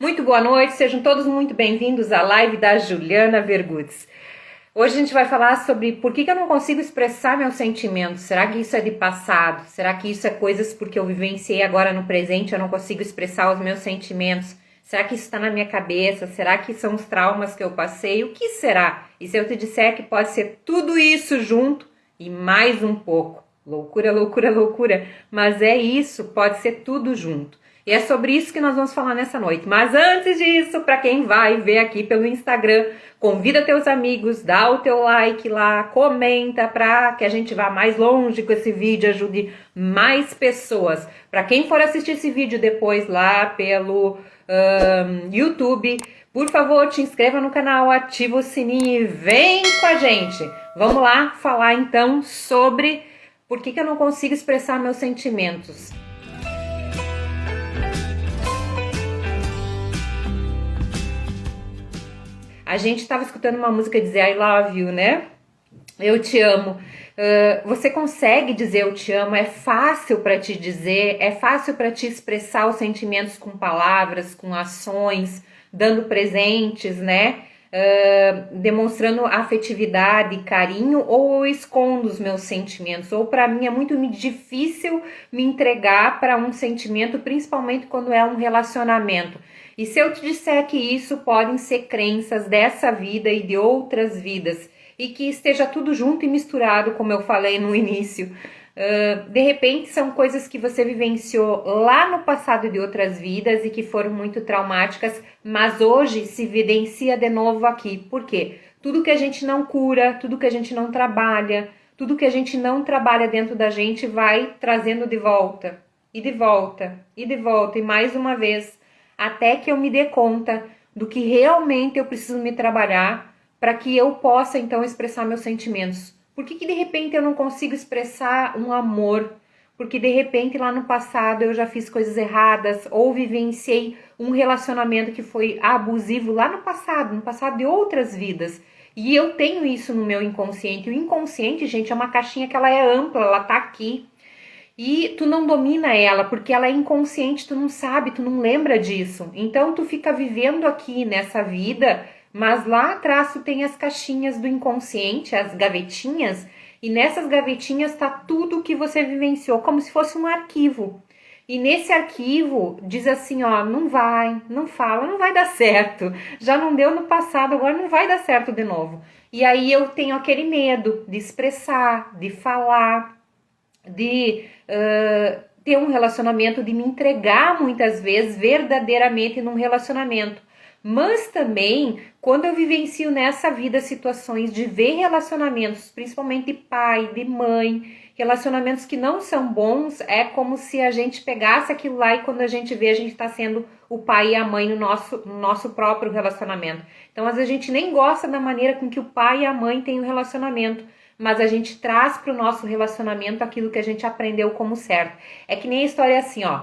Muito boa noite, sejam todos muito bem-vindos à live da Juliana Vergutz. Hoje a gente vai falar sobre por que eu não consigo expressar meus sentimentos. Será que isso é de passado? Será que isso é coisas porque eu vivenciei agora no presente, eu não consigo expressar os meus sentimentos? Será que isso está na minha cabeça? Será que são os traumas que eu passei? O que será? E se eu te disser que pode ser tudo isso junto e mais um pouco? Loucura, loucura, loucura. Mas é isso, pode ser tudo junto. E é sobre isso que nós vamos falar nessa noite. Mas antes disso, para quem vai ver aqui pelo Instagram, convida teus amigos, dá o teu like lá, comenta para que a gente vá mais longe com esse vídeo, ajude mais pessoas. Para quem for assistir esse vídeo depois lá pelo YouTube, por favor, te inscreva no canal, ativa o sininho e vem com a gente. Vamos lá falar então sobre por que eu não consigo expressar meus sentimentos. A gente estava escutando uma música dizer I love you, né? Eu te amo. Você consegue dizer eu te amo? É fácil para te dizer, é fácil para te expressar os sentimentos com palavras, com ações, dando presentes, né? Demonstrando afetividade, carinho, ou eu escondo os meus sentimentos, ou para mim é muito difícil me entregar para um sentimento, principalmente quando é um relacionamento. E se eu te disser que isso podem ser crenças dessa vida e de outras vidas, e que esteja tudo junto e misturado, como eu falei no início, de repente são coisas que você vivenciou lá no passado de outras vidas e que foram muito traumáticas, mas hoje se evidencia de novo aqui. Por quê? Tudo que a gente não cura, tudo que a gente não trabalha, tudo que a gente não trabalha dentro da gente vai trazendo de volta, e de volta, e de volta, e mais uma vez, até que eu me dê conta do que realmente eu preciso me trabalhar para que eu possa então expressar meus sentimentos. Por que de repente eu não consigo expressar um amor? Porque de repente lá no passado eu já fiz coisas erradas ou vivenciei um relacionamento que foi abusivo lá no passado de outras vidas. E eu tenho isso no meu inconsciente. O inconsciente, gente, é uma caixinha que ela é ampla, ela tá aqui. E tu não domina ela, porque ela é inconsciente, tu não sabe, tu não lembra disso. Então tu fica vivendo aqui nessa vida, mas lá atrás tu tem as caixinhas do inconsciente, as gavetinhas, e nessas gavetinhas tá tudo que você vivenciou, como se fosse um arquivo. E nesse arquivo diz assim, ó, não vai, não fala, não vai dar certo. Já não deu no passado, agora não vai dar certo de novo. E aí eu tenho aquele medo de expressar, de falar, de ter um relacionamento, de me entregar muitas vezes verdadeiramente num relacionamento. Mas também, quando eu vivencio nessa vida situações de ver relacionamentos, principalmente de pai, de mãe, relacionamentos que não são bons, é como se a gente pegasse aquilo lá e quando a gente vê, a gente está sendo o pai e a mãe no nosso próprio relacionamento. Então, às vezes a gente nem gosta da maneira com que o pai e a mãe têm um relacionamento, mas a gente traz para o nosso relacionamento aquilo que a gente aprendeu como certo. É que nem a história assim, ó.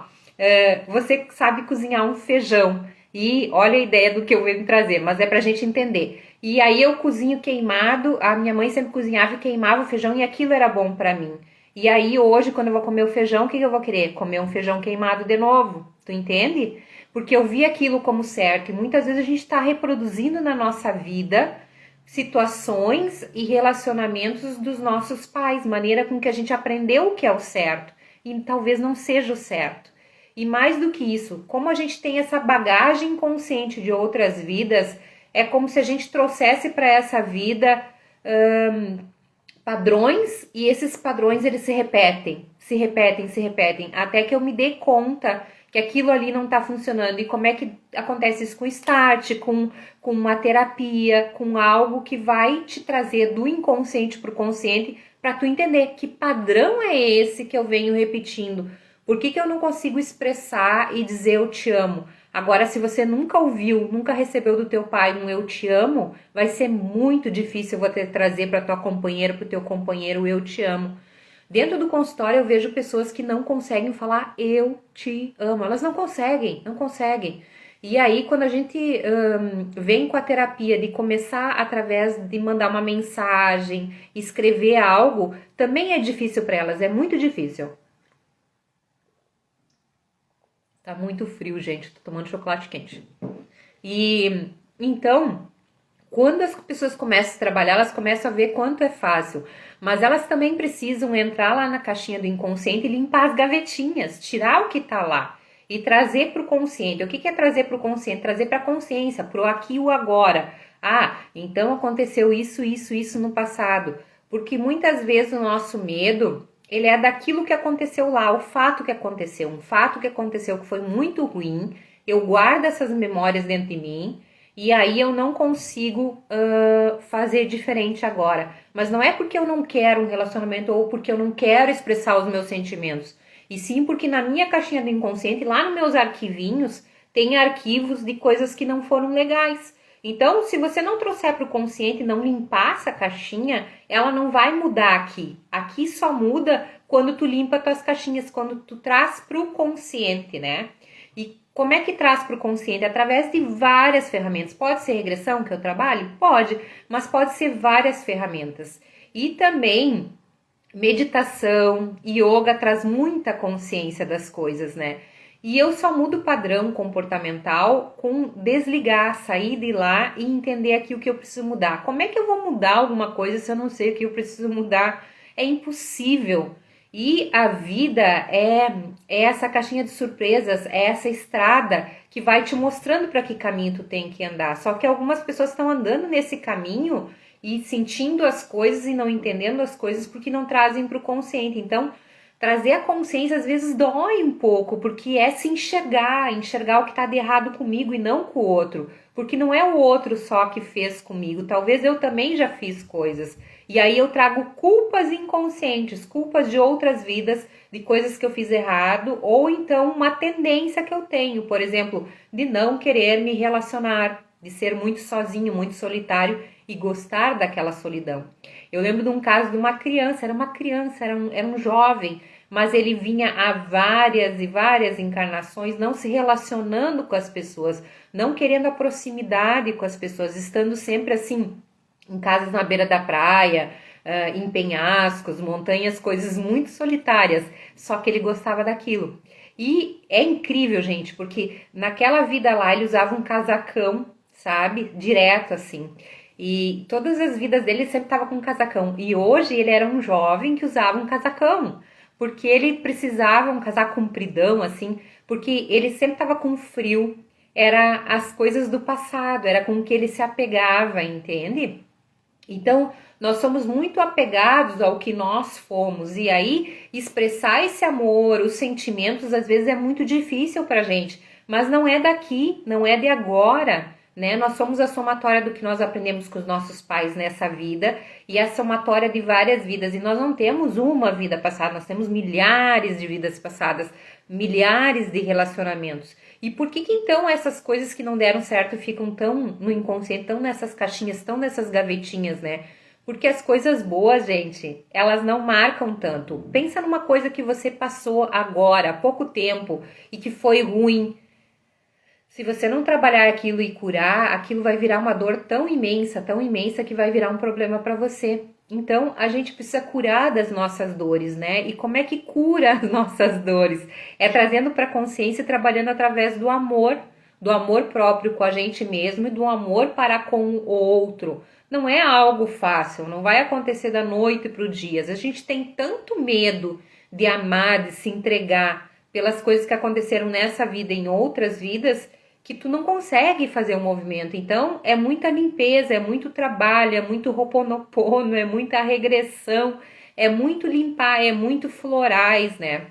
Você sabe cozinhar um feijão. E olha a ideia do que eu venho trazer, mas é pra gente entender. E aí eu cozinho queimado, a minha mãe sempre cozinhava e queimava o feijão e aquilo era bom pra mim. E aí hoje, quando eu vou comer o feijão, o que eu vou querer? Comer um feijão queimado de novo. Tu entende? Porque eu vi aquilo como certo. E muitas vezes a gente está reproduzindo na nossa vida situações e relacionamentos dos nossos pais, maneira com que a gente aprendeu o que é o certo e talvez não seja o certo. E mais do que isso, como a gente tem essa bagagem inconsciente de outras vidas, é como se a gente trouxesse para essa vida padrões, e esses padrões eles se repetem, até que eu me dê conta que aquilo ali não está funcionando. E como é que acontece isso com o start, com uma terapia, com algo que vai te trazer do inconsciente para o consciente, para tu entender que padrão é esse que eu venho repetindo. Por que eu não consigo expressar e dizer eu te amo? Agora, se você nunca ouviu, nunca recebeu do teu pai um eu te amo, vai ser muito difícil você trazer para tua companheira, para o teu companheiro o eu te amo. Dentro do consultório eu vejo pessoas que não conseguem falar eu te amo. Elas não conseguem, não conseguem. E aí quando a gente vem com a terapia de começar através de mandar uma mensagem, escrever algo, também é difícil para elas, é muito difícil. Tá muito frio, gente. Tô tomando chocolate quente. E então, quando as pessoas começam a trabalhar, elas começam a ver quanto é fácil. Mas elas também precisam entrar lá na caixinha do inconsciente e limpar as gavetinhas, tirar o que está lá e trazer para o consciente. O que é trazer para o consciente? Trazer para a consciência, para o aqui e o agora. Ah, então aconteceu isso, isso, isso no passado. Porque muitas vezes o nosso medo, ele é daquilo que aconteceu lá, o fato que aconteceu, um fato que aconteceu que foi muito ruim. Eu guardo essas memórias dentro de mim e aí eu não consigo fazer diferente agora. Mas não é porque eu não quero um relacionamento ou porque eu não quero expressar os meus sentimentos. E sim porque na minha caixinha do inconsciente, lá nos meus arquivinhos, tem arquivos de coisas que não foram legais. Então, se você não trouxer para o consciente, não limpar essa caixinha, ela não vai mudar aqui. Aqui só muda quando tu limpa tuas caixinhas, quando tu traz para o consciente, né? E como é que traz para o consciente? Através de várias ferramentas. Pode ser regressão que eu trabalho? Pode, mas pode ser várias ferramentas. E também meditação, yoga traz muita consciência das coisas, né? E eu só mudo o padrão comportamental com desligar, sair de lá e entender aqui o que eu preciso mudar. Como é que eu vou mudar alguma coisa se eu não sei o que eu preciso mudar? É impossível. E a vida é essa caixinha de surpresas, é essa estrada que vai te mostrando para que caminho tu tem que andar. Só que algumas pessoas estão andando nesse caminho e sentindo as coisas e não entendendo as coisas porque não trazem para o consciente. Então, trazer a consciência às vezes dói um pouco, porque é se enxergar, enxergar o que está de errado comigo e não com o outro. Porque não é o outro só que fez comigo, talvez eu também já fiz coisas. E aí eu trago culpas inconscientes, culpas de outras vidas, de coisas que eu fiz errado, ou então uma tendência que eu tenho, por exemplo, de não querer me relacionar, de ser muito sozinho, muito solitário e gostar daquela solidão. Eu lembro de um caso de uma criança, era um jovem, mas ele vinha há várias e várias encarnações não se relacionando com as pessoas, não querendo a proximidade com as pessoas, estando sempre assim, em casas na beira da praia, em penhascos, montanhas, coisas muito solitárias, só que ele gostava daquilo. E é incrível, gente, porque naquela vida lá ele usava um casacão, sabe, direto assim. E todas as vidas dele sempre estava com um casacão. E hoje ele era um jovem que usava um casacão, porque ele precisava um casaco compridão assim, porque ele sempre estava com frio. Era as coisas do passado, era com que ele se apegava, entende? Então, nós somos muito apegados ao que nós fomos, e aí expressar esse amor, os sentimentos, às vezes é muito difícil pra gente, mas não é daqui, não é de agora, né? Nós somos a somatória do que nós aprendemos com os nossos pais nessa vida, e a somatória de várias vidas, e nós não temos uma vida passada, nós temos milhares de vidas passadas, milhares de relacionamentos. E por que então essas coisas que não deram certo ficam tão no inconsciente, tão nessas caixinhas, tão nessas gavetinhas, né? Porque as coisas boas, gente, elas não marcam tanto. Pensa numa coisa que você passou agora, há pouco tempo, e que foi ruim. Se você não trabalhar aquilo e curar, aquilo vai virar uma dor tão imensa que vai virar um problema para você. Então, a gente precisa curar das nossas dores, né? E como é que cura as nossas dores? É trazendo para a consciência e trabalhando através do amor próprio com a gente mesmo e do amor para com o outro. Não é algo fácil, não vai acontecer da noite para o dia. A gente tem tanto medo de amar, de se entregar pelas coisas que aconteceram nessa vida e em outras vidas, que tu não consegue fazer o movimento. Então, é muita limpeza, é muito trabalho, é muito ho'oponopono, é muita regressão, é muito limpar, é muito florais, né?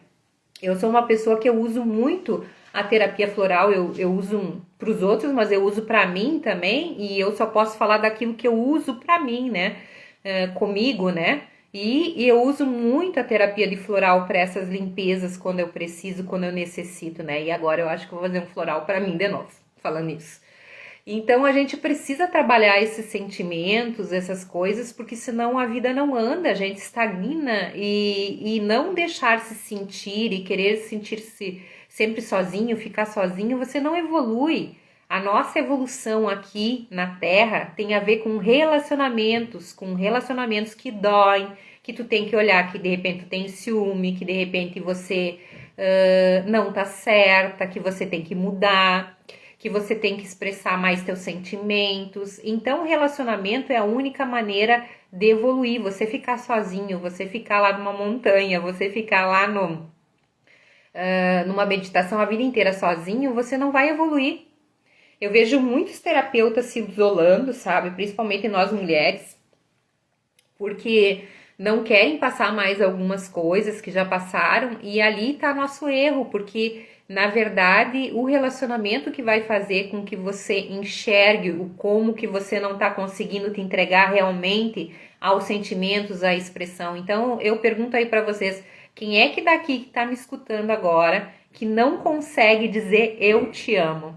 Eu sou uma pessoa que eu uso muito a terapia floral, eu uso para os outros, mas eu uso para mim também, e eu só posso falar daquilo que eu uso para mim, né? Comigo, né? E eu uso muito a terapia de floral para essas limpezas quando eu preciso, quando eu necessito, né? E agora eu acho que vou fazer um floral para mim de novo, falando isso. Então a gente precisa trabalhar esses sentimentos, essas coisas, porque senão a vida não anda, a gente estagna e não deixar se sentir e querer sentir-se sempre sozinho, ficar sozinho, você não evolui. A nossa evolução aqui na Terra tem a ver com relacionamentos que doem, que tu tem que olhar que de repente tu tem ciúme, que de repente você não tá certa, que você tem que mudar, que que você tem que expressar mais teus sentimentos. Então, o relacionamento é a única maneira de evoluir. Você ficar sozinho, você ficar lá numa montanha, você ficar lá numa meditação a vida inteira sozinho, você não vai evoluir. Eu vejo muitos terapeutas se isolando, sabe? Principalmente nós mulheres, porque não querem passar mais algumas coisas que já passaram, e ali tá nosso erro, porque na verdade o relacionamento que vai fazer com que você enxergue o como que você não tá conseguindo te entregar realmente aos sentimentos, à expressão. Então eu pergunto aí pra vocês, quem é que daqui que tá me escutando agora que não consegue dizer eu te amo?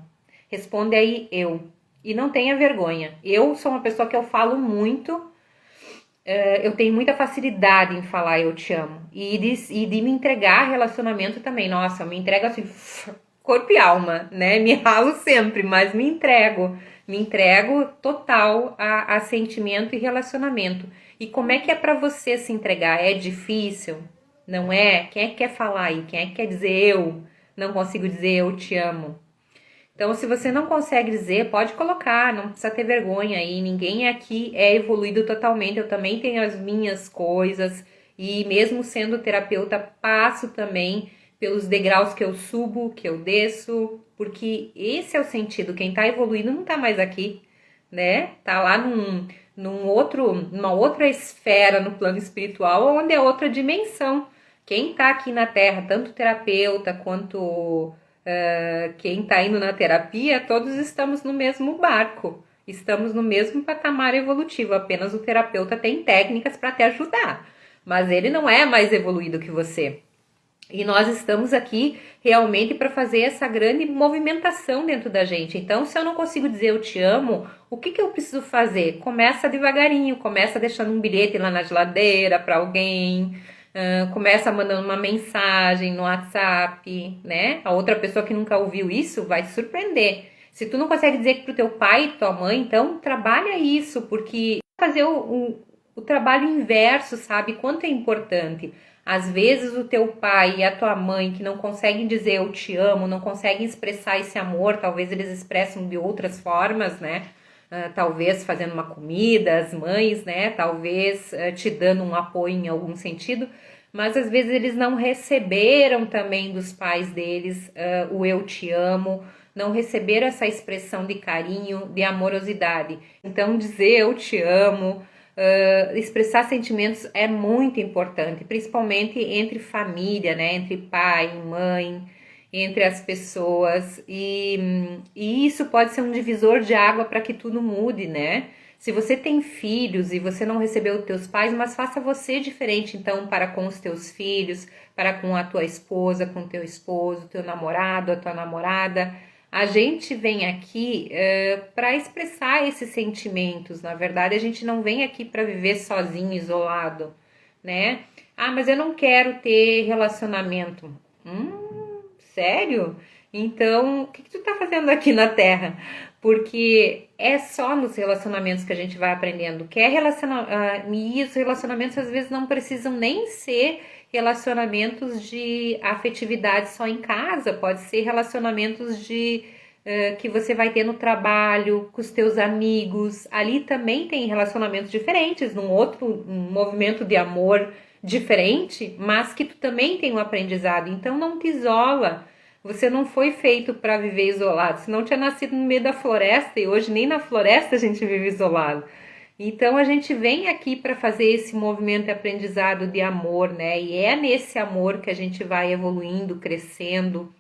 Responde aí eu. E não tenha vergonha. Eu sou uma pessoa que eu falo muito, eu tenho muita facilidade em falar eu te amo. E de me entregar a relacionamento também. Nossa, eu me entrego assim, corpo e alma, né? Me ralo sempre, mas me entrego. Me entrego total a sentimento e relacionamento. E como é que é pra você se entregar? É difícil? Não é? Quem é que quer falar aí? Quem é que quer dizer eu? Não consigo dizer eu te amo. Então, se você não consegue dizer, pode colocar, não precisa ter vergonha aí. Ninguém aqui é evoluído totalmente. Eu também tenho as minhas coisas e, mesmo sendo terapeuta, passo também pelos degraus que eu subo, que eu desço, porque esse é o sentido. Quem tá evoluindo não tá mais aqui, né? Tá lá numa outra esfera no plano espiritual, onde é outra dimensão. Quem tá aqui na Terra, tanto terapeuta quanto quem está indo na terapia, todos estamos no mesmo barco, estamos no mesmo patamar evolutivo, apenas o terapeuta tem técnicas para te ajudar, mas ele não é mais evoluído que você. E nós estamos aqui realmente para fazer essa grande movimentação dentro da gente. Então, se eu não consigo dizer eu te amo, o que que eu preciso fazer? Começa devagarinho, começa deixando um bilhete lá na geladeira para alguém, começa mandando uma mensagem no WhatsApp, né? A outra pessoa que nunca ouviu isso vai te surpreender. Se tu não consegue dizer pro teu pai e tua mãe, então trabalha isso, porque fazer o trabalho inverso, sabe? Quanto é importante. Às vezes o teu pai e a tua mãe que não conseguem dizer eu te amo, não conseguem expressar esse amor, talvez eles expressam de outras formas, né? Talvez fazendo uma comida, as mães, né? Talvez te dando um apoio em algum sentido, mas às vezes eles não receberam também dos pais deles o eu te amo, não receberam essa expressão de carinho, de amorosidade. Então dizer eu te amo, expressar sentimentos é muito importante, principalmente entre família, né? Entre pai e mãe, entre as pessoas, e isso pode ser um divisor de água para que tudo mude, né? Se você tem filhos e você não recebeu os teus pais, mas faça você diferente então para com os teus filhos, para com a tua esposa, com o teu esposo, teu namorado, a tua namorada. A gente vem aqui para expressar esses sentimentos. Na verdade, a gente não vem aqui para viver sozinho, isolado, né? Ah, mas eu não quero ter relacionamento. Sério? Então, o que tu tá fazendo aqui na Terra? Porque é só nos relacionamentos que a gente vai aprendendo. E os relacionamentos às vezes não precisam nem ser relacionamentos de afetividade só em casa, pode ser relacionamentos que você vai ter no trabalho, com os teus amigos. Ali também tem relacionamentos diferentes, um movimento de amor diferente, mas que tu também tem um aprendizado. Então não te isola. Você não foi feito para viver isolado, senão tinha nascido no meio da floresta e hoje nem na floresta a gente vive isolado. Então a gente vem aqui para fazer esse movimento de aprendizado de amor, né? E é nesse amor que a gente vai evoluindo, crescendo.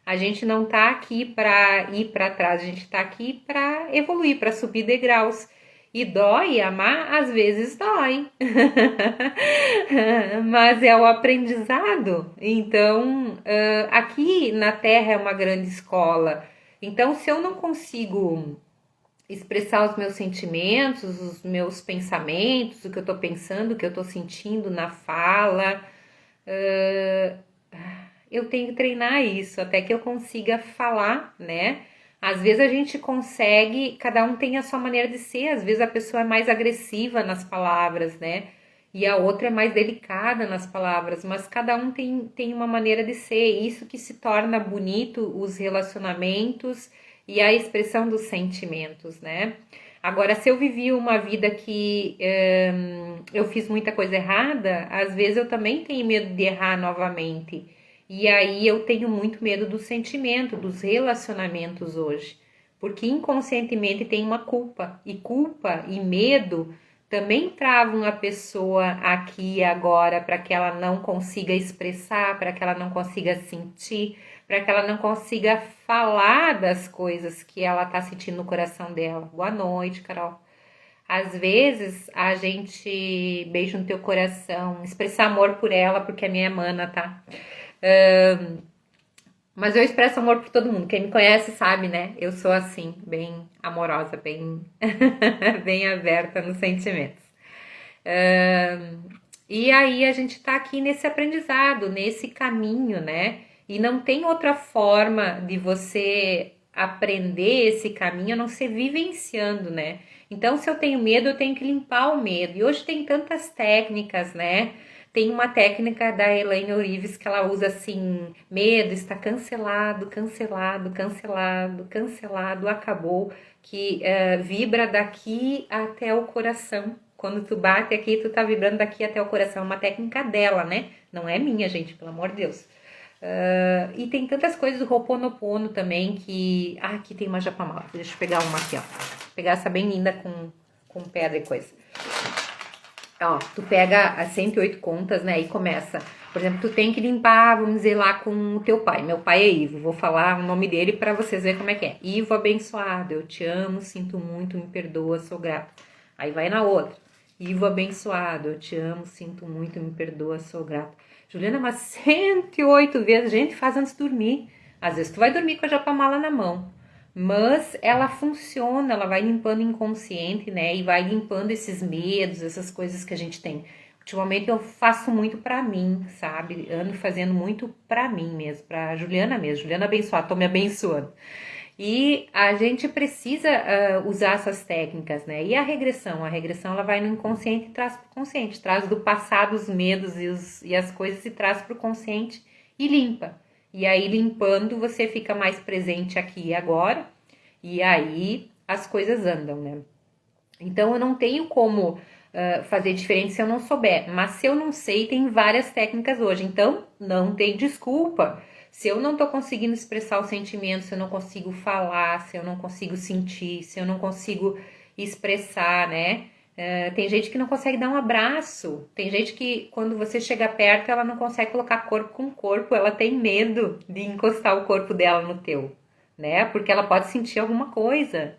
A gente não tá aqui para ir para trás, a gente tá aqui para evoluir, para subir degraus. E dói, amar às vezes dói, mas é o aprendizado. Então, aqui na Terra é uma grande escola. Então, se eu não consigo expressar os meus sentimentos, os meus pensamentos, o que eu tô pensando, o que eu tô sentindo na fala, eu tenho que treinar isso até que eu consiga falar, né? Às vezes a gente consegue, cada um tem a sua maneira de ser, às vezes a pessoa é mais agressiva nas palavras, né? E a outra é mais delicada nas palavras, mas cada um tem uma maneira de ser, isso que se torna bonito os relacionamentos e a expressão dos sentimentos, né? Agora, se eu vivi uma vida que eu fiz muita coisa errada, às vezes eu também tenho medo de errar novamente. E aí eu tenho muito medo do sentimento, dos relacionamentos hoje. Porque inconscientemente tem uma culpa. E culpa e medo também travam a pessoa aqui e agora para que ela não consiga expressar, para que ela não consiga sentir, para que ela não consiga falar das coisas que ela tá sentindo no coração dela. Boa noite, Carol. Às vezes a gente beija no teu coração, expressar amor por ela, porque a minha é mana, tá? Mas eu expresso amor por todo mundo. Quem me conhece sabe, né? Eu sou assim, bem amorosa, bem, bem aberta nos sentimentos. E aí a gente tá aqui nesse aprendizado, nesse caminho, né? E não tem outra forma de você aprender esse caminho a não ser vivenciando, né? Então, se eu tenho medo, eu tenho que limpar o medo. E hoje tem tantas técnicas, né? Tem uma técnica da Elaine Orives que ela usa assim: medo está cancelado, cancelado, cancelado, cancelado, acabou, que vibra daqui até o coração. Quando tu bate aqui, tu tá vibrando daqui até o coração. É uma técnica dela, né? Não é minha, gente, pelo amor de Deus. E tem tantas coisas do Ho'oponopono também que... Ah, aqui tem uma japamala. Deixa eu pegar uma aqui, ó. Vou pegar essa bem linda com pedra e coisa. Ó, tu pega as 108 contas, né? E começa. Por exemplo, tu tem que limpar, vamos dizer, lá com o teu pai. Meu pai é Ivo. Vou falar o nome dele pra vocês verem como é que é. Ivo abençoado. Eu te amo, sinto muito, me perdoa, sou grato. Aí vai na outra. Ivo abençoado, eu te amo, sinto muito, me perdoa, sou grato. Juliana, mas 108 vezes, gente, faz antes de dormir. Às vezes tu vai dormir com a japamala na mão. Mas ela funciona, ela vai limpando o inconsciente, né? E vai limpando esses medos, essas coisas que a gente tem. Ultimamente eu faço muito pra mim, sabe? Ando fazendo muito pra mim mesmo, pra Juliana mesmo. Juliana abençoada, tô me abençoando. E a gente precisa usar essas técnicas, né? E a regressão ela vai no inconsciente e traz para o consciente, traz do passado os medos e as coisas e traz para o consciente e limpa. E aí limpando você fica mais presente aqui e agora, e aí as coisas andam, né? Então eu não tenho como fazer diferente se eu não souber, mas se eu não sei, tem várias técnicas hoje, então não tem desculpa. Se eu não tô conseguindo expressar o sentimento, se eu não consigo falar, se eu não consigo sentir, se eu não consigo expressar, né? Tem gente que não consegue dar um abraço. Tem gente que quando você chega perto, ela não consegue colocar corpo com corpo. Ela tem medo de encostar o corpo dela no teu, né? Porque ela pode sentir alguma coisa.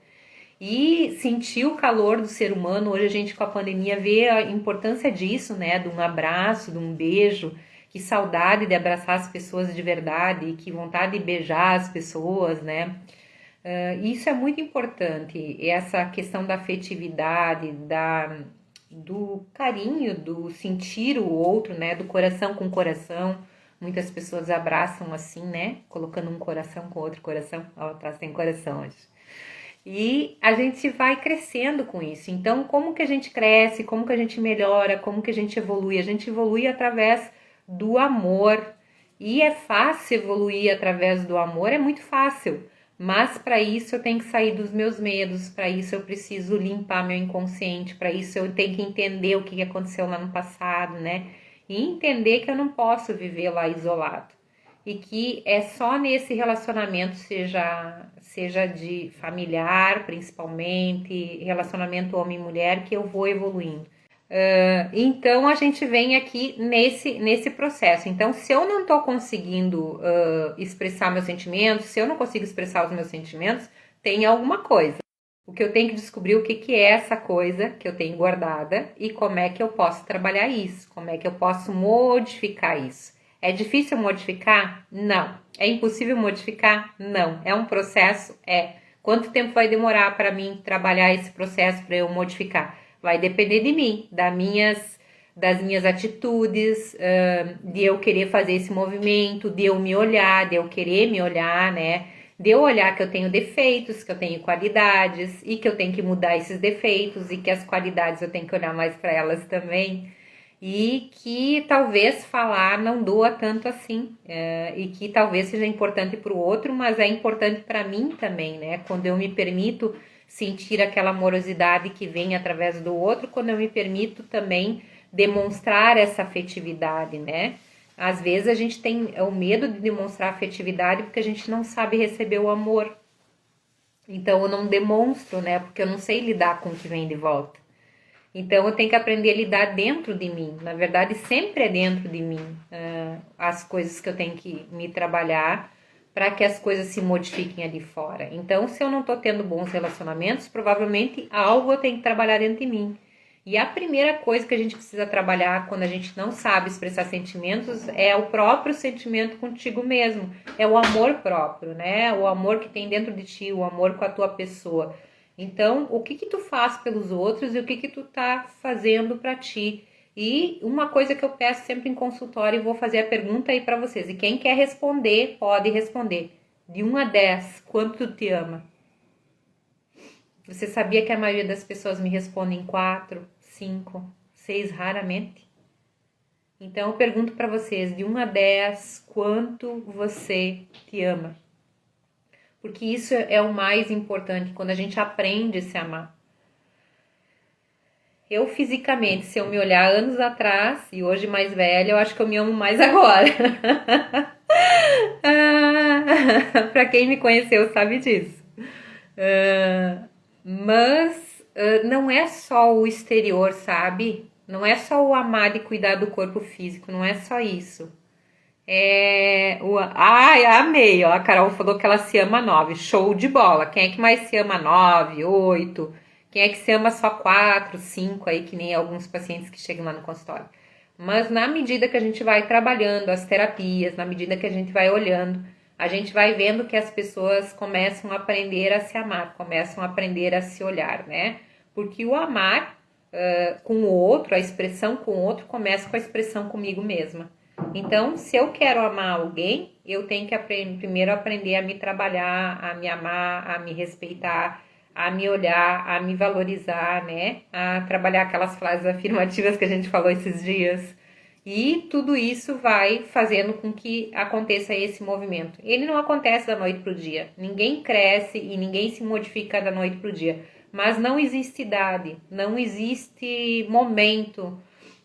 E sentir o calor do ser humano, hoje a gente com a pandemia vê a importância disso, né? De um abraço, de um beijo. Que saudade de abraçar as pessoas de verdade, que vontade de beijar as pessoas, né? Isso é muito importante, essa questão da afetividade, do carinho, do sentir o outro, né? Do coração com coração. Muitas pessoas abraçam assim, né? Colocando um coração com outro coração. Ó, tá sem coração hoje. E a gente vai crescendo com isso. Então, como que a gente cresce? Como que a gente melhora? Como que a gente evolui? A gente evolui através do amor. E é fácil evoluir através do amor, é muito fácil. Mas para isso eu tenho que sair dos meus medos, para isso eu preciso limpar meu inconsciente, para isso eu tenho que entender o que aconteceu lá no passado, né? E entender que eu não posso viver lá isolado. E que é só nesse relacionamento, seja de familiar, principalmente, relacionamento homem-mulher, que eu vou evoluindo. Então a gente vem aqui nesse processo. Então, se eu não tô conseguindo expressar meus sentimentos, se eu não consigo expressar os meus sentimentos, tem alguma coisa. O que eu tenho que descobrir o que é essa coisa que eu tenho guardada e como é que eu posso trabalhar isso, como é que eu posso modificar isso. É difícil modificar? Não. É impossível modificar? Não. É um processo? É. Quanto tempo vai demorar para mim trabalhar esse processo para eu modificar? Vai depender de mim, das minhas atitudes, de eu querer fazer esse movimento, de eu me olhar, de eu querer me olhar, né? De eu olhar que eu tenho defeitos, que eu tenho qualidades e que eu tenho que mudar esses defeitos e que as qualidades eu tenho que olhar mais para elas também. e que talvez falar não doa tanto assim, e que talvez seja importante para o outro, mas é importante para mim também, né? Quando eu me permito sentir aquela amorosidade que vem através do outro, quando eu me permito também demonstrar essa afetividade, né? Às vezes a gente tem o medo de demonstrar afetividade porque a gente não sabe receber o amor. Então eu não demonstro, né? Porque eu não sei lidar com o que vem de volta. Então eu tenho que aprender a lidar dentro de mim. Na verdade, sempre é dentro de mim as coisas que eu tenho que me trabalhar para que as coisas se modifiquem ali fora. Então, se eu não estou tendo bons relacionamentos, provavelmente algo eu tenho que trabalhar dentro de mim. E a primeira coisa que a gente precisa trabalhar quando a gente não sabe expressar sentimentos é o próprio sentimento contigo mesmo. É o amor próprio, né? O amor que tem dentro de ti, o amor com a tua pessoa. Então, o que tu faz pelos outros e o que tu tá fazendo para ti? E uma coisa que eu peço sempre em consultório, e vou fazer a pergunta aí para vocês. E quem quer responder, pode responder. De 1 a 10, quanto tu te ama? Você sabia que a maioria das pessoas me respondem 4, 5, 6 raramente? Então eu pergunto para vocês, de 1 a 10, quanto você te ama? Porque isso é o mais importante, quando a gente aprende a se amar. Eu fisicamente, se eu me olhar anos atrás, e hoje mais velha, eu acho que eu me amo mais agora. Pra quem me conheceu sabe disso. Mas não é só o exterior, sabe? Não é só o amar e cuidar do corpo físico, não é só isso. Ai, amei, ó. A Carol falou que ela se ama 9. Show de bola. Quem é que mais se ama 9, 8? Quem é que se ama só 4, 5 aí, que nem alguns pacientes que chegam lá no consultório. Mas na medida que a gente vai trabalhando as terapias, na medida que a gente vai olhando, a gente vai vendo que as pessoas começam a aprender a se amar, começam a aprender a se olhar, né? Porque o amar com o outro, a expressão com o outro, começa com a expressão comigo mesma. Então, se eu quero amar alguém, eu tenho que primeiro aprender a me trabalhar, a me amar, a me respeitar, a me olhar, a me valorizar, né? A trabalhar aquelas frases afirmativas que a gente falou esses dias. E tudo isso vai fazendo com que aconteça esse movimento. Ele não acontece da noite para o dia. Ninguém cresce e ninguém se modifica da noite para o dia. Mas não existe idade, não existe momento,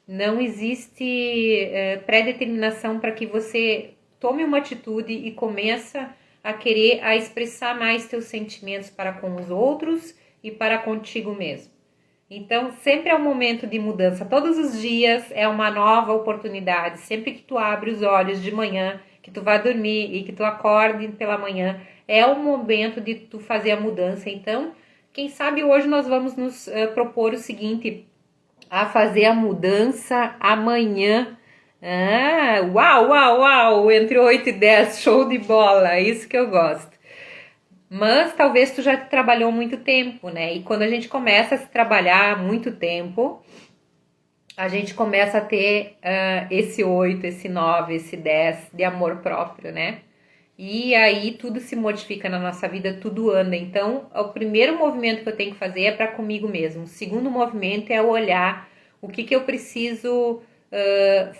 não existe pré-determinação para que você tome uma atitude e começa a querer a expressar mais teus sentimentos para com os outros e para contigo mesmo. Então, sempre é um momento de mudança. Todos os dias é uma nova oportunidade. Sempre que tu abre os olhos de manhã, que tu vai dormir e que tu acorde pela manhã, é o momento de tu fazer a mudança. Então, quem sabe hoje nós vamos nos propor o seguinte, a fazer a mudança amanhã. Uau, uau, uau, entre 8 e 10, show de bola, é isso que eu gosto. Mas talvez tu já trabalhou muito tempo, né? E quando a gente começa a se trabalhar muito tempo, a gente começa a ter esse 8, esse 9, esse 10 de amor próprio, né? E aí tudo se modifica na nossa vida, tudo anda. Então, o primeiro movimento que eu tenho que fazer é para comigo mesmo. O segundo movimento é olhar o que eu preciso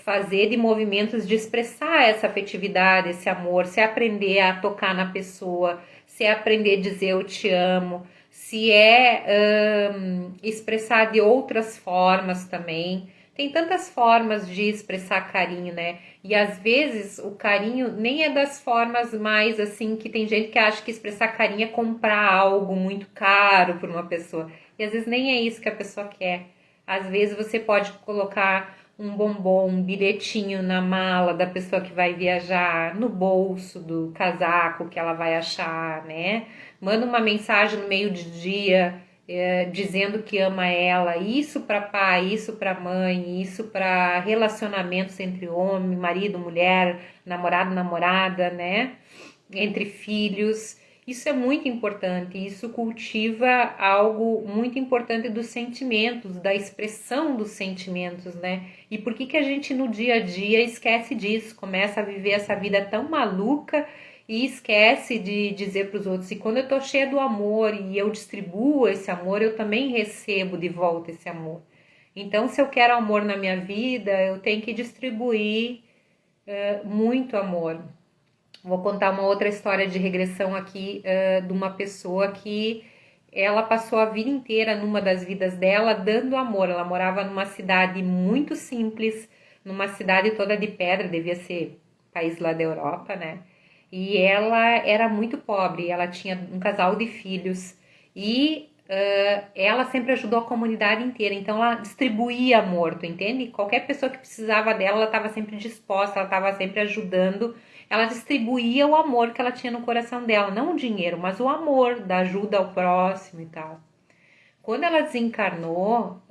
fazer de movimentos de expressar essa afetividade, esse amor, se é aprender a tocar na pessoa, se é aprender a dizer eu te amo, se é expressar de outras formas também. Tem tantas formas de expressar carinho, né? E às vezes o carinho nem é das formas mais assim, que tem gente que acha que expressar carinho é comprar algo muito caro por uma pessoa. E às vezes nem é isso que a pessoa quer. Às vezes você pode colocar um bombom, um bilhetinho na mala da pessoa que vai viajar, no bolso do casaco que ela vai achar, né? Manda uma mensagem no meio do dia dizendo que ama ela, isso para pai, isso para mãe, isso para relacionamentos entre homem, marido, mulher, namorado, namorada, né? Entre filhos. Isso é muito importante, isso cultiva algo muito importante dos sentimentos, da expressão dos sentimentos, né? E por que a gente no dia a dia esquece disso, começa a viver essa vida tão maluca e esquece de dizer para os outros, e quando eu tô cheia do amor e eu distribuo esse amor, eu também recebo de volta esse amor. Então, se eu quero amor na minha vida, eu tenho que distribuir muito amor. Vou contar uma outra história de regressão aqui de uma pessoa que ela passou a vida inteira numa das vidas dela dando amor. Ela morava numa cidade muito simples, numa cidade toda de pedra, devia ser país lá da Europa, né? E ela era muito pobre, ela tinha um casal de filhos e ela sempre ajudou a comunidade inteira, então ela distribuía amor, tu entende? Qualquer pessoa que precisava dela, ela estava sempre disposta, ela estava sempre ajudando, ela distribuía o amor que ela tinha no coração dela, não o dinheiro, mas o amor da ajuda ao próximo e tal. Quando ela desencarnou,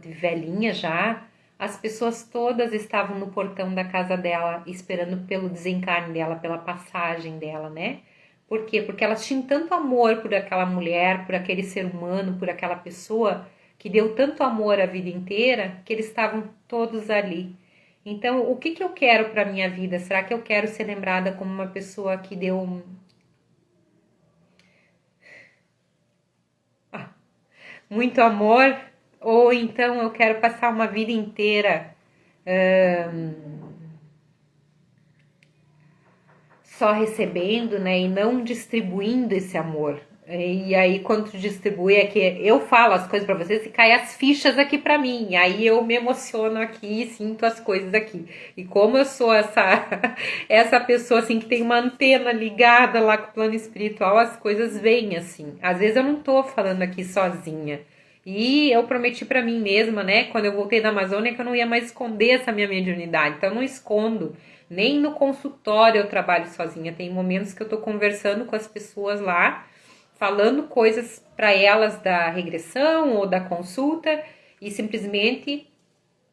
de velhinha já, as pessoas todas estavam no portão da casa dela, esperando pelo desencarne dela, pela passagem dela, né? Por quê? Porque elas tinham tanto amor por aquela mulher, por aquele ser humano, por aquela pessoa, que deu tanto amor a vida inteira, que eles estavam todos ali. Então, o que eu quero para minha vida? Será que eu quero ser lembrada como uma pessoa que deu muito amor? Ou então eu quero passar uma vida inteira só recebendo, né, e não distribuindo esse amor. E aí quando tu distribui é que eu falo as coisas para vocês e cai as fichas aqui para mim. Aí eu me emociono aqui e sinto as coisas aqui. E como eu sou essa essa pessoa assim que tem uma antena ligada lá com o plano espiritual, as coisas vêm assim. Às vezes eu não tô falando aqui sozinha. E eu prometi para mim mesma, né, quando eu voltei da Amazônia, que eu não ia mais esconder essa minha mediunidade. Então eu não escondo. Nem no consultório eu trabalho sozinha. Tem momentos que eu tô conversando com as pessoas lá, falando coisas para elas da regressão ou da consulta e simplesmente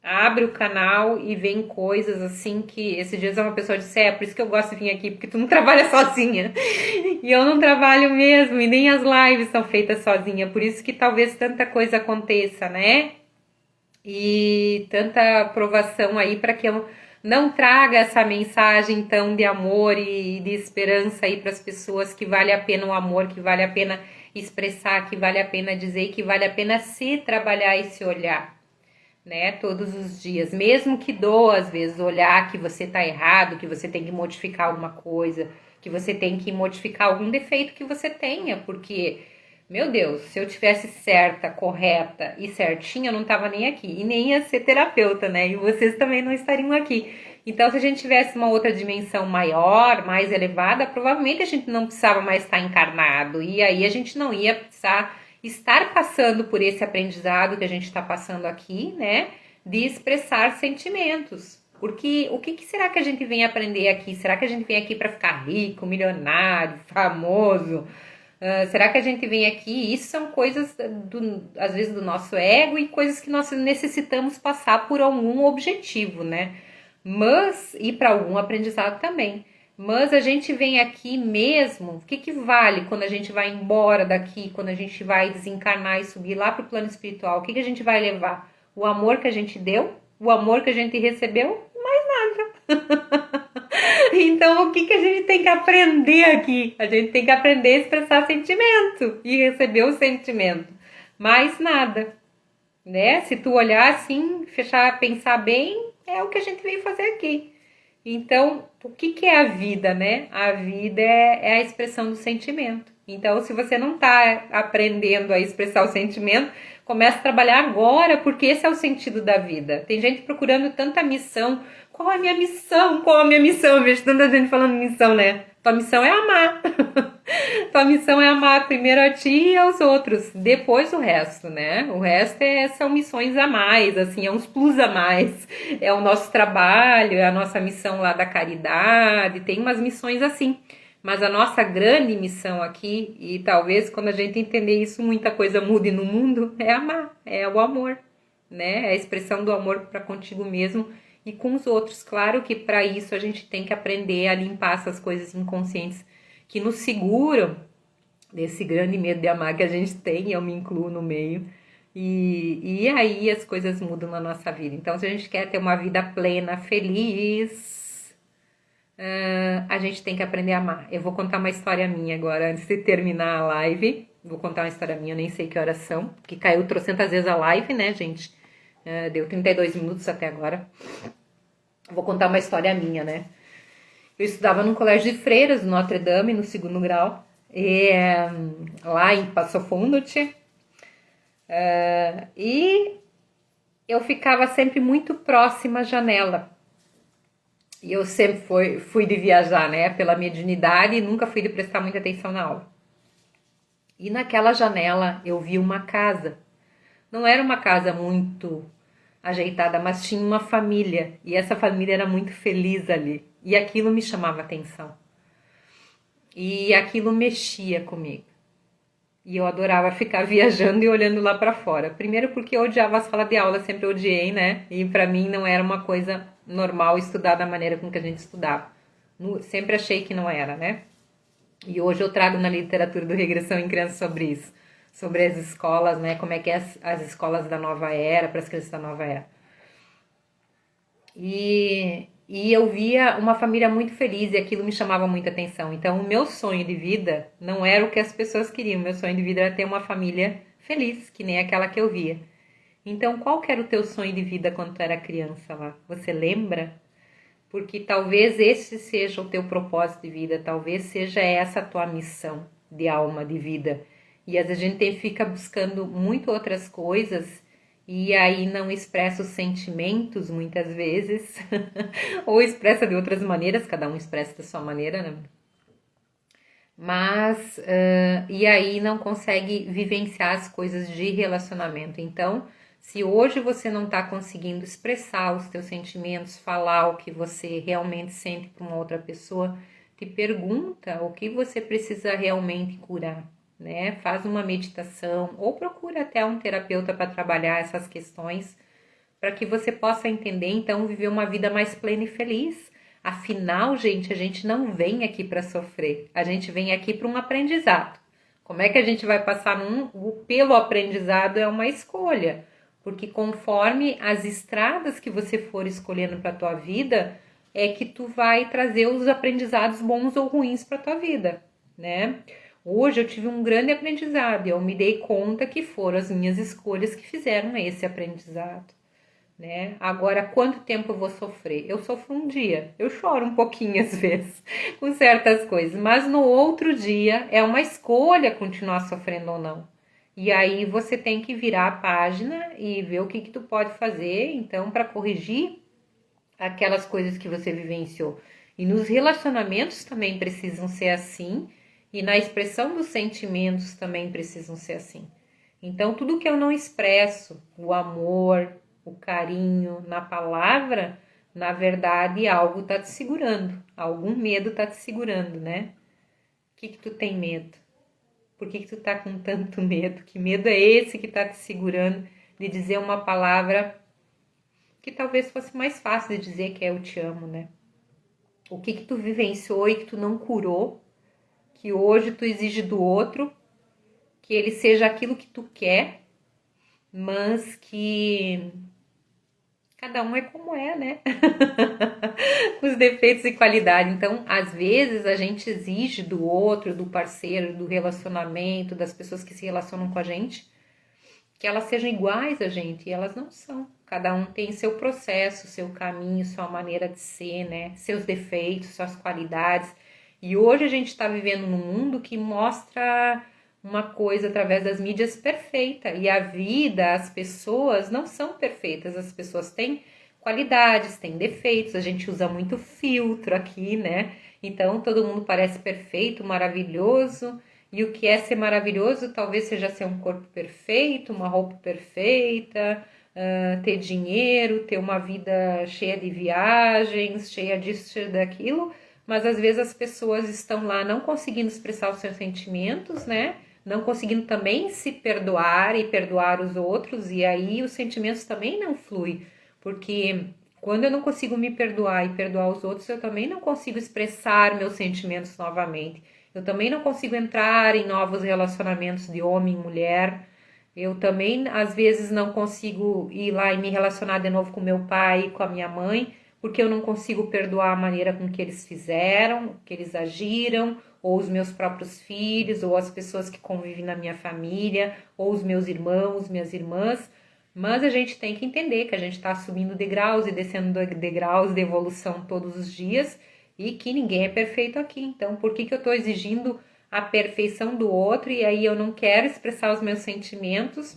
abre o canal e vem coisas assim que esses dias uma pessoa disse, por isso que eu gosto de vir aqui, porque tu não trabalha sozinha. E eu não trabalho mesmo, e nem as lives são feitas sozinha, por isso que talvez tanta coisa aconteça, né? E tanta aprovação aí para que eu não traga essa mensagem então de amor e de esperança aí para as pessoas, que vale a pena o amor, que vale a pena expressar, que vale a pena dizer, que vale a pena se trabalhar e se olhar, né, todos os dias, mesmo que doa às vezes olhar que você tá errado, que você tem que modificar alguma coisa, que você tem que modificar algum defeito que você tenha, porque meu Deus, se eu tivesse certa, correta e certinha, eu não tava nem aqui. E nem ia ser terapeuta, né? E vocês também não estariam aqui. Então, se a gente tivesse uma outra dimensão maior, mais elevada, provavelmente a gente não precisava mais estar encarnado. E aí a gente não ia precisar estar passando por esse aprendizado que a gente está passando aqui, né? De expressar sentimentos. Porque o que será que a gente vem aprender aqui? Será que a gente vem aqui para ficar rico, milionário, famoso? Será que a gente vem aqui? Isso são coisas, às vezes, do nosso ego e coisas que nós necessitamos passar por algum objetivo, né? Mas, e para algum aprendizado também. Mas a gente vem aqui mesmo, o que vale quando a gente vai embora daqui, quando a gente vai desencarnar e subir lá para o plano espiritual? O que a gente vai levar? O amor que a gente deu? O amor que a gente recebeu? Mais nada. Então, o que a gente tem que aprender aqui? A gente tem que aprender a expressar sentimento e receber o sentimento. Mais nada, né? Se tu olhar assim, fechar, pensar bem, é o que a gente veio fazer aqui. Então, o que é a vida, né? A vida é a expressão do sentimento. Então, se você não está aprendendo a expressar o sentimento, comece a trabalhar agora, porque esse é o sentido da vida. Tem gente procurando tanta missão. Qual é a minha missão? Qual é a minha missão? Eu vejo tanta gente falando missão, né? Tua missão é amar. Tua missão é amar primeiro a ti e aos outros, depois o resto, né? O resto são missões a mais, assim, é uns plus a mais. É o nosso trabalho, é a nossa missão lá da caridade, tem umas missões assim. Mas a nossa grande missão aqui, e talvez quando a gente entender isso, muita coisa mude no mundo, é amar, é o amor, né? É a expressão do amor para contigo mesmo e com os outros. Claro que para isso a gente tem que aprender a limpar essas coisas inconscientes que nos seguram desse grande medo de amar que a gente tem, eu me incluo no meio. E aí as coisas mudam na nossa vida. Então, se a gente quer ter uma vida plena, feliz, a gente tem que aprender a amar. Eu vou contar uma história minha agora, antes de terminar a live. Vou contar uma história minha, eu nem sei que horas são, porque caiu trocentas vezes a live, né, gente? Deu 32 minutos até agora. Vou contar uma história minha, né? Eu estudava num colégio de freiras, no Notre Dame, no 2º grau. E lá em Passo Fundo, e eu ficava sempre muito próxima à janela. E eu sempre fui de viajar, né? Pela mediunidade e nunca fui de prestar muita atenção na aula. E naquela janela eu vi uma casa. Não era uma casa muito ajeitada, mas tinha uma família. E essa família era muito feliz ali. E aquilo me chamava atenção. E aquilo mexia comigo. E eu adorava ficar viajando e olhando lá para fora. Primeiro porque eu odiava a sala de aula, sempre odiei, né? E para mim não era uma coisa normal estudar da maneira com que a gente estudava. Sempre achei que não era, né? E hoje eu trago na literatura do Regressão em Criança sobre isso. Sobre as escolas, né? Como é que é as escolas da nova era, para as crianças da nova era. E eu via uma família muito feliz e aquilo me chamava muita atenção. Então, o meu sonho de vida não era o que as pessoas queriam. O meu sonho de vida era ter uma família feliz, que nem aquela que eu via. Então, qual que era o teu sonho de vida quando tu era criança lá? Você lembra? Porque talvez esse seja o teu propósito de vida, talvez seja essa a tua missão de alma, de vida. E às vezes a gente fica buscando muito outras coisas e aí não expressa os sentimentos muitas vezes, ou expressa de outras maneiras, cada um expressa da sua maneira, né? Mas, e aí não consegue vivenciar as coisas de relacionamento. Então, se hoje você não está conseguindo expressar os teus sentimentos, falar o que você realmente sente para uma outra pessoa, te pergunta o que você precisa realmente curar, né? Faz uma meditação ou procura até um terapeuta para trabalhar essas questões, para que você possa entender, então, viver uma vida mais plena e feliz. Afinal, gente, a gente não vem aqui para sofrer, a gente vem aqui para um aprendizado. Como é que a gente vai passar pelo aprendizado é uma escolha, porque conforme as estradas que você for escolhendo para a tua vida, é que tu vai trazer os aprendizados bons ou ruins para a tua vida, né? Hoje eu tive um grande aprendizado e eu me dei conta que foram as minhas escolhas que fizeram esse aprendizado, né? Agora, quanto tempo eu vou sofrer? Eu sofro um dia, eu choro um pouquinho às vezes com certas coisas, mas no outro dia é uma escolha continuar sofrendo ou não. E aí você tem que virar a página e ver o que tu pode fazer, então, para corrigir aquelas coisas que você vivenciou. E nos relacionamentos também precisam ser assim, e na expressão dos sentimentos também precisam ser assim. Então, tudo que eu não expresso, o amor, o carinho na palavra, na verdade, algo tá te segurando. Algum medo tá te segurando, né? O que tu tem medo? Por que tu tá com tanto medo? Que medo é esse que tá te segurando de dizer uma palavra que talvez fosse mais fácil de dizer, que é eu te amo, né? O que tu vivenciou e que tu não curou, que hoje tu exige do outro, que ele seja aquilo que tu quer, mas que cada um é como é, né? Com os defeitos e qualidade. Então, às vezes, a gente exige do outro, do parceiro, do relacionamento, das pessoas que se relacionam com a gente, que elas sejam iguais a gente, e elas não são. Cada um tem seu processo, seu caminho, sua maneira de ser, né? Seus defeitos, suas qualidades. E hoje a gente está vivendo num mundo que mostra uma coisa através das mídias perfeita. E a vida, as pessoas não são perfeitas. As pessoas têm qualidades, têm defeitos. A gente usa muito filtro aqui, né? Então todo mundo parece perfeito, maravilhoso. E o que é ser maravilhoso talvez seja ser um corpo perfeito, uma roupa perfeita, ter dinheiro, ter uma vida cheia de viagens, cheia disso, cheia daquilo. Mas às vezes as pessoas estão lá não conseguindo expressar os seus sentimentos, né? Não conseguindo também se perdoar e perdoar os outros, e aí os sentimentos também não fluem, porque quando eu não consigo me perdoar e perdoar os outros, eu também não consigo expressar meus sentimentos novamente. Eu também não consigo entrar em novos relacionamentos de homem e mulher. Eu também, às vezes, não consigo ir lá e me relacionar de novo com meu pai e com a minha mãe, porque eu não consigo perdoar a maneira com que eles fizeram, que eles agiram, ou os meus próprios filhos, ou as pessoas que convivem na minha família, ou os meus irmãos, minhas irmãs. Mas a gente tem que entender que a gente está subindo degraus e descendo degraus de evolução todos os dias e que ninguém é perfeito aqui. Então, por que eu estou exigindo a perfeição do outro e aí eu não quero expressar os meus sentimentos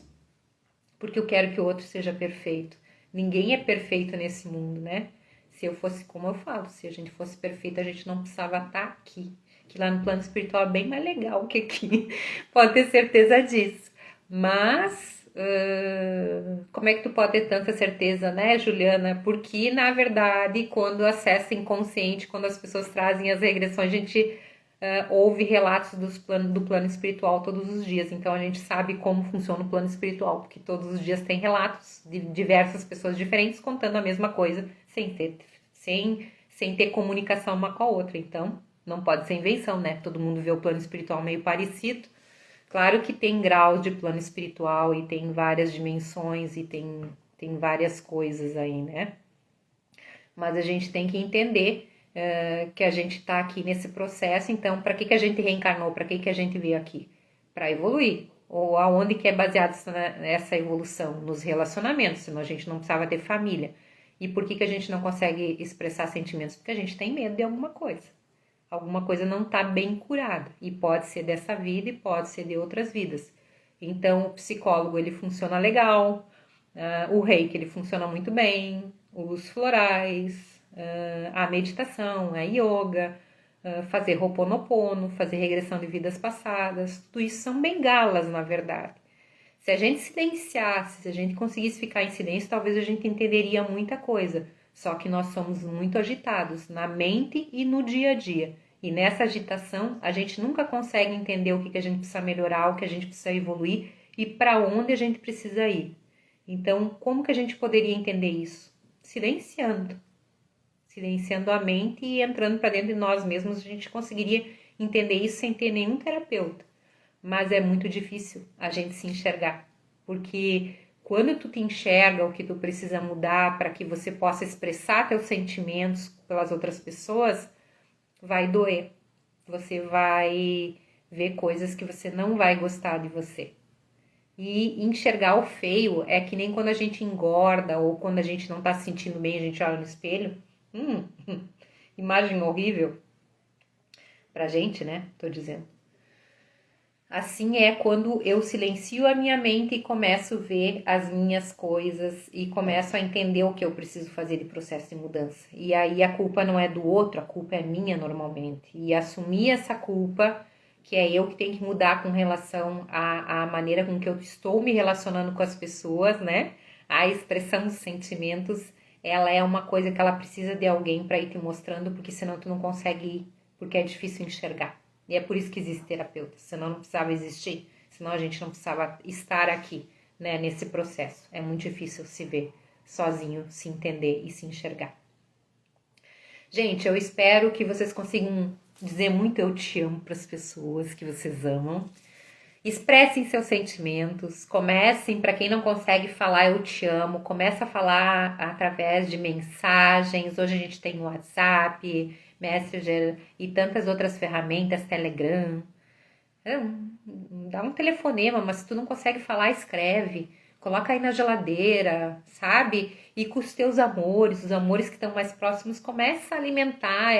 porque eu quero que o outro seja perfeito? Ninguém é perfeito nesse mundo, né? Se eu fosse, como eu falo, se a gente fosse perfeito, a gente não precisava estar aqui. Que lá no plano espiritual é bem mais legal que aqui. Pode ter certeza disso. Mas, como é que tu pode ter tanta certeza, né, Juliana? Porque, na verdade, quando acessa inconsciente, quando as pessoas trazem as regressões, a gente ouve relatos do plano espiritual todos os dias. Então, a gente sabe como funciona o plano espiritual, porque todos os dias tem relatos de diversas pessoas diferentes contando a mesma coisa, sem ter comunicação uma com a outra. Então, não pode ser invenção, né? Todo mundo vê o plano espiritual meio parecido. Claro que tem graus de plano espiritual e tem várias dimensões e tem várias coisas aí, né? Mas a gente tem que entender que a gente está aqui nesse processo. Então, para que a gente reencarnou? Para que a gente veio aqui? Para evoluir. Ou aonde que é baseado essa evolução? Nos relacionamentos, senão a gente não precisava ter família. E por que a gente não consegue expressar sentimentos? Porque a gente tem medo de alguma coisa. Alguma coisa não está bem curada. E pode ser dessa vida e pode ser de outras vidas. Então, o psicólogo, ele funciona legal. O reiki, ele funciona muito bem. Os florais, a meditação, a yoga, fazer Ho'oponopono, fazer regressão de vidas passadas. Tudo isso são bengalas, na verdade. Se a gente silenciasse, se a gente conseguisse ficar em silêncio, talvez a gente entenderia muita coisa. Só que nós somos muito agitados na mente e no dia a dia. E nessa agitação, a gente nunca consegue entender o que a gente precisa melhorar, o que a gente precisa evoluir e para onde a gente precisa ir. Então, como que a gente poderia entender isso? Silenciando. Silenciando a mente e entrando para dentro de nós mesmos, a gente conseguiria entender isso sem ter nenhum terapeuta. Mas é muito difícil a gente se enxergar, porque quando tu te enxerga o que tu precisa mudar para que você possa expressar teus sentimentos pelas outras pessoas, vai doer. Você vai ver coisas que você não vai gostar de você. E enxergar o feio é que nem quando a gente engorda ou quando a gente não tá se sentindo bem, a gente olha no espelho. Imagem horrível pra gente, né? Tô dizendo. Assim é quando eu silencio a minha mente e começo a ver as minhas coisas e começo a entender o que eu preciso fazer de processo de mudança. E aí a culpa não é do outro, a culpa é minha normalmente. E assumir essa culpa, que é eu que tenho que mudar com relação à maneira com que eu estou me relacionando com as pessoas, né? A expressão dos sentimentos, ela é uma coisa que ela precisa de alguém para ir te mostrando, porque senão tu não consegue ir, porque é difícil enxergar. E é por isso que existe terapeuta, senão não precisava existir, senão a gente não precisava estar aqui, né, nesse processo. É muito difícil se ver sozinho, se entender e se enxergar. Gente, eu espero que vocês consigam dizer muito eu te amo para as pessoas que vocês amam. Expressem seus sentimentos, comecem, para quem não consegue falar eu te amo, começa a falar através de mensagens. Hoje a gente tem o WhatsApp, Messenger e tantas outras ferramentas, Telegram. Dá um telefonema, mas se tu não consegue falar, escreve. Coloca aí na geladeira, sabe? E com os teus amores, os amores que estão mais próximos, começa a alimentar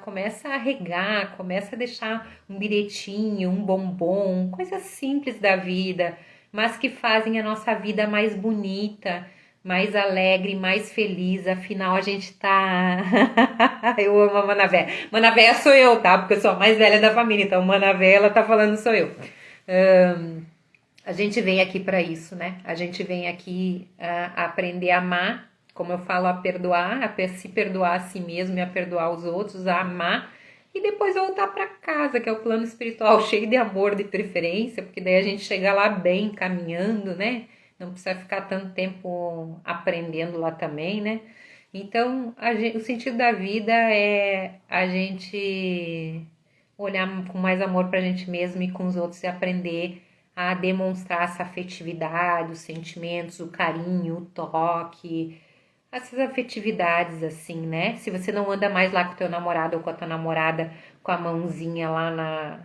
começa a regar, começa a deixar um bilhetinho, um bombom, coisas simples da vida, mas que fazem a nossa vida mais bonita, mais alegre, mais feliz. Afinal, a gente tá. Eu amo a Manavé. Manavé sou eu, tá? Porque eu sou a mais velha da família, então Manavé, ela tá falando sou eu. A gente vem aqui para isso, né? A gente vem aqui a aprender a amar, como eu falo, a perdoar, a se perdoar a si mesmo e a perdoar os outros, a amar e depois voltar para casa, que é o plano espiritual cheio de amor, de preferência, porque daí a gente chega lá bem, caminhando, né? Não precisa ficar tanto tempo aprendendo lá também, né? Então, o sentido da vida é a gente olhar com mais amor pra gente mesmo e com os outros e aprender a demonstrar essa afetividade, os sentimentos, o carinho, o toque, essas afetividades assim, né? Se você não anda mais lá com o teu namorado ou com a tua namorada com a mãozinha lá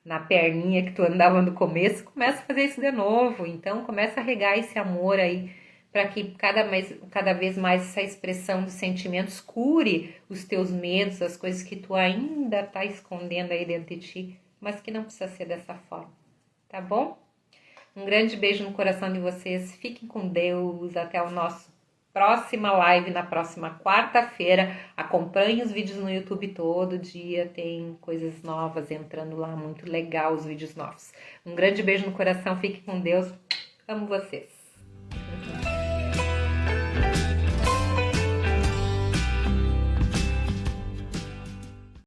na perninha que tu andava no começo, começa a fazer isso de novo. Então começa a regar esse amor aí para que cada vez mais essa expressão dos sentimentos cure os teus medos, as coisas que tu ainda tá escondendo aí dentro de ti, mas que não precisa ser dessa forma, tá bom? Um grande beijo no coração de vocês, fiquem com Deus, até o nosso próxima live na próxima quarta-feira. Acompanhe os vídeos no YouTube todo dia, tem coisas novas entrando lá, muito legal os vídeos novos. Um grande beijo no coração, fiquem com Deus, amo vocês.